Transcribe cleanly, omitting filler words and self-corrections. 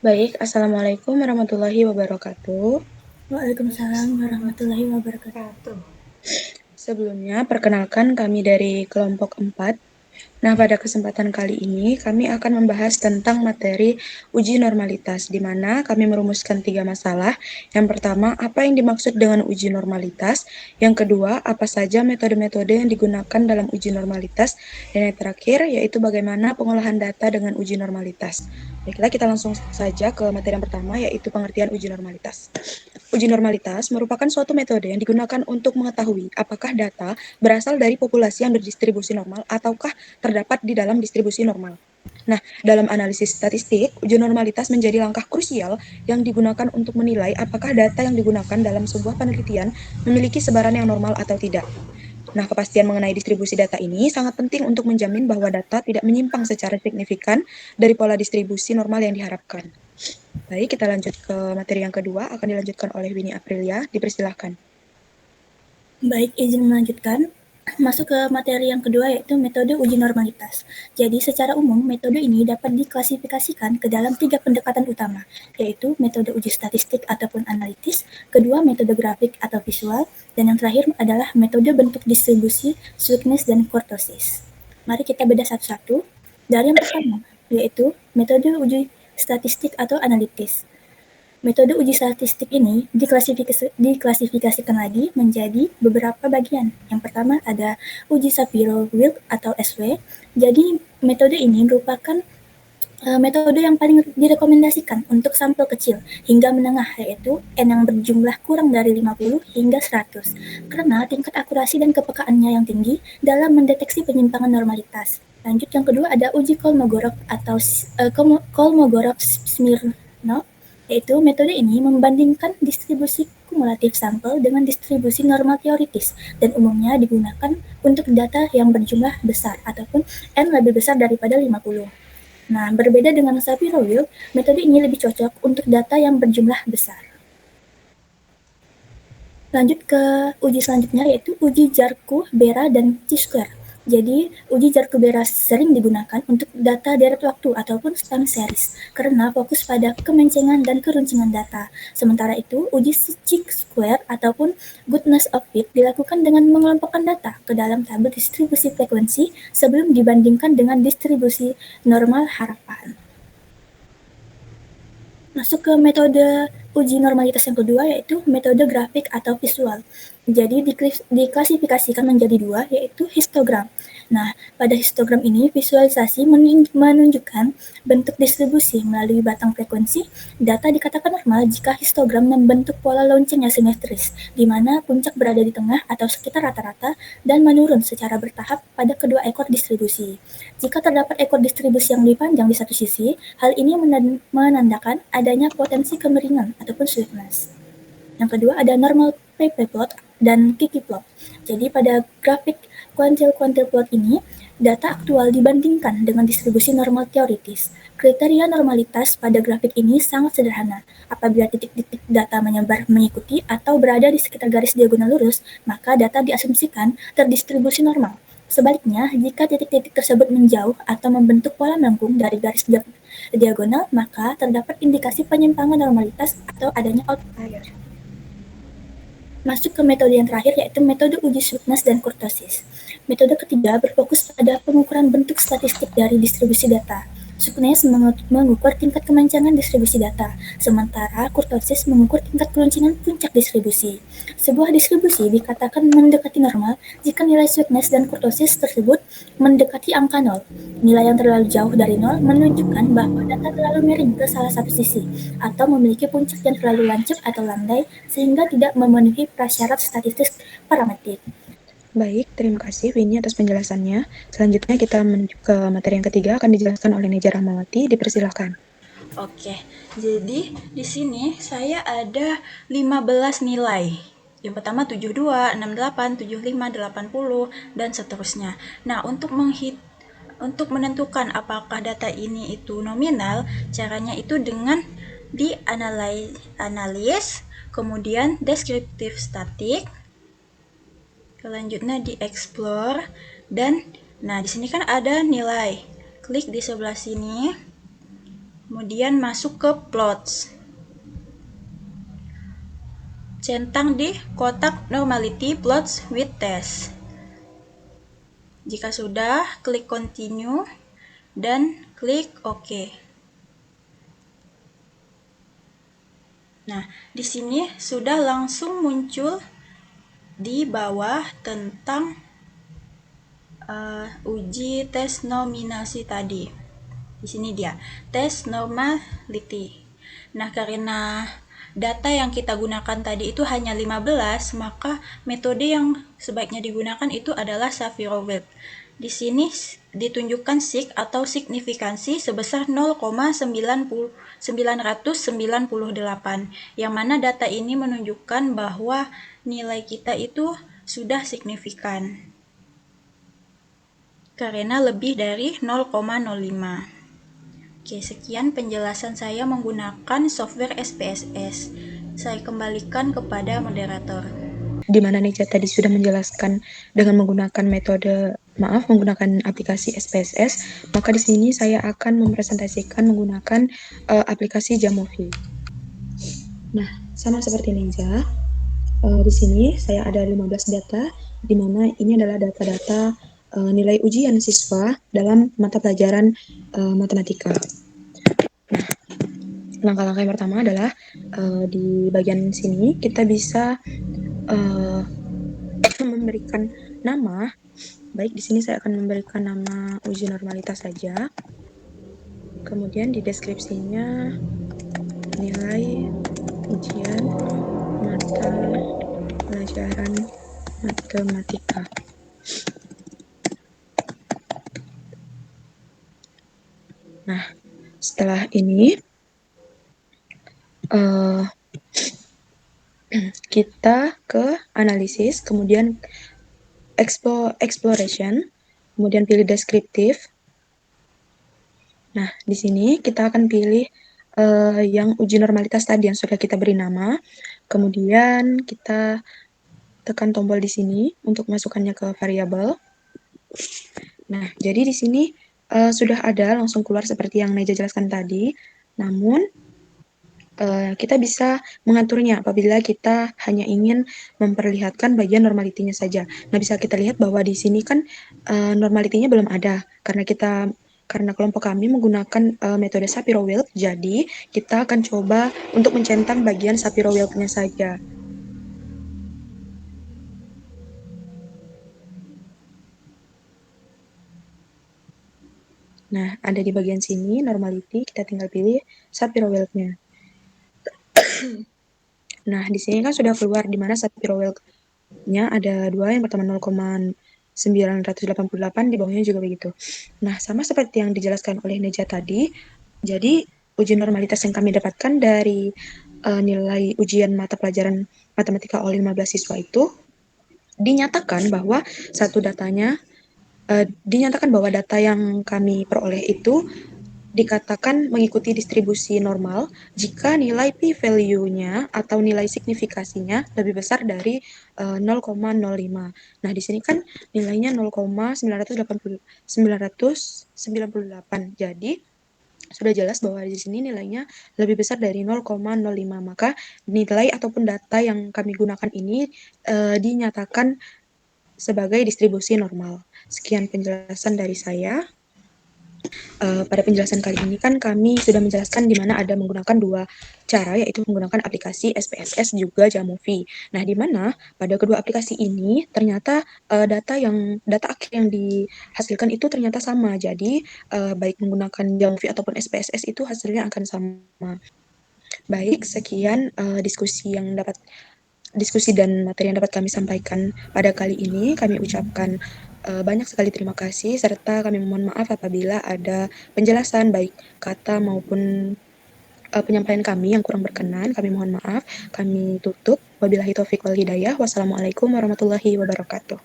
Baik, Assalamualaikum warahmatullahi wabarakatuh. Waalaikumsalam warahmatullahi wabarakatuh. Sebelumnya, perkenalkan kami dari kelompok 4. Nah, pada kesempatan kali ini kami akan membahas tentang materi uji normalitas, di mana kami merumuskan 3 masalah. Yang pertama, apa yang dimaksud dengan uji normalitas? Yang kedua, apa saja metode-metode yang digunakan dalam uji normalitas? Dan yang terakhir, yaitu bagaimana pengolahan data dengan uji normalitas. Baiklah, kita langsung saja ke materi yang pertama, yaitu pengertian uji normalitas. Uji normalitas merupakan suatu metode yang digunakan untuk mengetahui apakah data berasal dari populasi yang berdistribusi normal ataukah terdapat di dalam distribusi normal. Nah, dalam analisis statistik, uji normalitas menjadi langkah krusial yang digunakan untuk menilai apakah data yang digunakan dalam sebuah penelitian memiliki sebaran yang normal atau tidak. Nah, kepastian mengenai distribusi data ini sangat penting untuk menjamin bahwa data tidak menyimpang secara signifikan dari pola distribusi normal yang diharapkan. Baik, kita lanjut ke materi yang kedua, akan dilanjutkan oleh Winnie Aprilia. Dipersilahkan. Baik, izin melanjutkan. Masuk ke materi yang kedua yaitu metode uji normalitas. Jadi secara umum metode ini dapat diklasifikasikan ke dalam 3 pendekatan utama, yaitu metode uji statistik ataupun analitis, kedua metode grafik atau visual, dan yang terakhir adalah metode bentuk distribusi, sweetness, dan kurtosis. Mari kita bedah satu-satu. Dari yang pertama, yaitu metode uji statistik atau analitis. Metode uji statistik ini diklasifikasikan lagi menjadi beberapa bagian. Yang pertama ada uji Shapiro-Wilk atau SW. Jadi metode ini merupakan metode yang paling direkomendasikan untuk sampel kecil hingga menengah, yaitu N yang berjumlah kurang dari 50 hingga 100, karena tingkat akurasi dan kepekaannya yang tinggi dalam mendeteksi penyimpangan normalitas. Lanjut, yang kedua ada uji Kolmogorov atau Kolmogorov-Smirnov, yaitu metode ini membandingkan distribusi kumulatif sampel dengan distribusi normal teoritis dan umumnya digunakan untuk data yang berjumlah besar ataupun N lebih besar daripada 50. Nah, berbeda dengan Shapiro-Wilk, metode ini lebih cocok untuk data yang berjumlah besar. Lanjut ke uji selanjutnya yaitu uji Jarku, Bera, dan T-square. Jadi, uji Jarku-Bera sering digunakan untuk data deret waktu ataupun time series karena fokus pada kemencengan dan keruncingan data. Sementara itu, uji Chi-square ataupun goodness of fit dilakukan dengan mengelompokkan data ke dalam tabel distribusi frekuensi sebelum dibandingkan dengan distribusi normal harapan. Masuk ke metode uji normalitas yang kedua yaitu metode grafik atau visual. Jadi diklasifikasikan menjadi dua yaitu histogram. Nah, pada histogram ini visualisasi menunjukkan bentuk distribusi melalui batang frekuensi. Data dikatakan normal jika histogram membentuk pola lonceng yang simetris, di mana puncak berada di tengah atau sekitar rata-rata dan menurun secara bertahap pada kedua ekor distribusi. Jika terdapat ekor distribusi yang lebih panjang di satu sisi, hal ini menandakan adanya potensi kemiringan ataupun sweetness. Yang kedua ada normal PP plot dan Kiki plot. Jadi pada grafik kuantil-kuantil plot ini, data aktual dibandingkan dengan distribusi normal teoritis. Kriteria normalitas pada grafik ini sangat sederhana. Apabila titik-titik data menyebar mengikuti atau berada di sekitar garis diagonal lurus, maka data diasumsikan terdistribusi normal. Sebaliknya, jika titik-titik tersebut menjauh atau membentuk pola melengkung dari garis diagonal, maka terdapat indikasi penyimpangan normalitas atau adanya outlier. Masuk ke metode yang terakhir yaitu metode uji sweetness dan kurtosis. Metode ketiga berfokus pada pengukuran bentuk statistik dari distribusi data. Sweetness mengukur tingkat kemancangan distribusi data, sementara kurtosis mengukur tingkat keruncingan puncak distribusi. Sebuah distribusi dikatakan mendekati normal jika nilai sweetness dan kurtosis tersebut mendekati angka 0. Nilai yang terlalu jauh dari 0 menunjukkan bahwa data terlalu miring ke salah satu sisi, atau memiliki puncak yang terlalu lancip atau landai sehingga tidak memenuhi prasyarat statistik parametrik. Baik, terima kasih Winnie atas penjelasannya. Selanjutnya kita menuju ke materi yang ketiga, akan dijelaskan oleh Neja Rahmawati. Dipersilahkan. Oke, jadi di sini saya ada 15 nilai. Yang pertama 72, 68, 75, 80, dan seterusnya. Nah, untuk menentukan apakah data ini itu nominal, caranya itu dengan dianalis, kemudian deskriptif statik, selanjutnya di explore, dan nah di sini kan ada nilai. Klik di sebelah sini. Kemudian masuk ke plots. Centang di kotak normality plots with test. Jika sudah, klik continue dan klik OK. Nah, di sini sudah langsung muncul di bawah tentang uji tes nominasi tadi. Di sini dia, tes normality. Nah, karena data yang kita gunakan tadi itu hanya 15, maka metode yang sebaiknya digunakan itu adalah Shapiro-Wilk. Di sini ditunjukkan sig atau signifikansi sebesar 0,998, yang mana data ini menunjukkan bahwa nilai kita itu sudah signifikan karena lebih dari 0,05. Oke, sekian penjelasan saya menggunakan software SPSS. Saya kembalikan kepada moderator. Di mana Neja tadi sudah menjelaskan dengan menggunakan menggunakan aplikasi SPSS, maka di sini saya akan mempresentasikan menggunakan aplikasi Jamovi. Nah, sama seperti Neja, di sini saya ada 15 data, di mana ini adalah data-data nilai ujian siswa dalam mata pelajaran matematika. Nah, langkah-langkah yang pertama adalah di bagian sini kita bisa memberikan nama. Baik, di sini saya akan memberikan nama uji normalitas saja. Kemudian di deskripsinya nilai ujian mata pelajaran matematika. Nah, setelah ini kita ke analisis, kemudian exploration, kemudian pilih deskriptif. Nah, di sini kita akan pilih yang uji normalitas tadi yang sudah kita beri nama. Kemudian kita tekan tombol di sini untuk masukkannya ke variabel. Nah, jadi di sini sudah ada langsung keluar seperti yang Neja jelaskan tadi. Namun kita bisa mengaturnya apabila kita hanya ingin memperlihatkan bagian normalitinya saja. Nah, bisa kita lihat bahwa di sini kan normalitinya belum ada karena kelompok kami menggunakan metode Shapiro-Wilk, jadi kita akan coba untuk mencentang bagian Shapiro-Wilknya saja. Nah, ada di bagian sini normality, kita tinggal pilih Shapiro-Wilknya. Nah, di sini kan sudah keluar di mana Shapiro-Wilknya ada dua, yang pertama 0,988, di bawahnya juga begitu. Nah, sama seperti yang dijelaskan oleh Neja tadi, jadi uji normalitas yang kami dapatkan dari nilai ujian mata pelajaran matematika oleh 15 siswa itu dinyatakan bahwa data yang kami peroleh itu dikatakan mengikuti distribusi normal jika nilai p-value-nya atau nilai signifikasinya lebih besar dari 0,05. Nah, di sini kan nilainya 0,998. Jadi sudah jelas bahwa di sini nilainya lebih besar dari 0,05. Maka nilai ataupun data yang kami gunakan ini dinyatakan sebagai distribusi normal. Sekian penjelasan dari saya. Pada penjelasan kali ini kan kami sudah menjelaskan di mana ada menggunakan dua cara, yaitu menggunakan aplikasi SPSS juga Jamovi. Nah, di mana pada kedua aplikasi ini ternyata data akhir yang dihasilkan itu ternyata sama. Jadi baik menggunakan Jamovi ataupun SPSS itu hasilnya akan sama. Baik, sekian diskusi dan materi yang dapat kami sampaikan pada kali ini. Kami ucapkan banyak sekali terima kasih, serta kami mohon maaf apabila ada penjelasan baik kata maupun penyampaian kami yang kurang berkenan. Kami mohon maaf. Kami tutup. Wabillahi taufiq wal hidayah. Wassalamualaikum warahmatullahi wabarakatuh.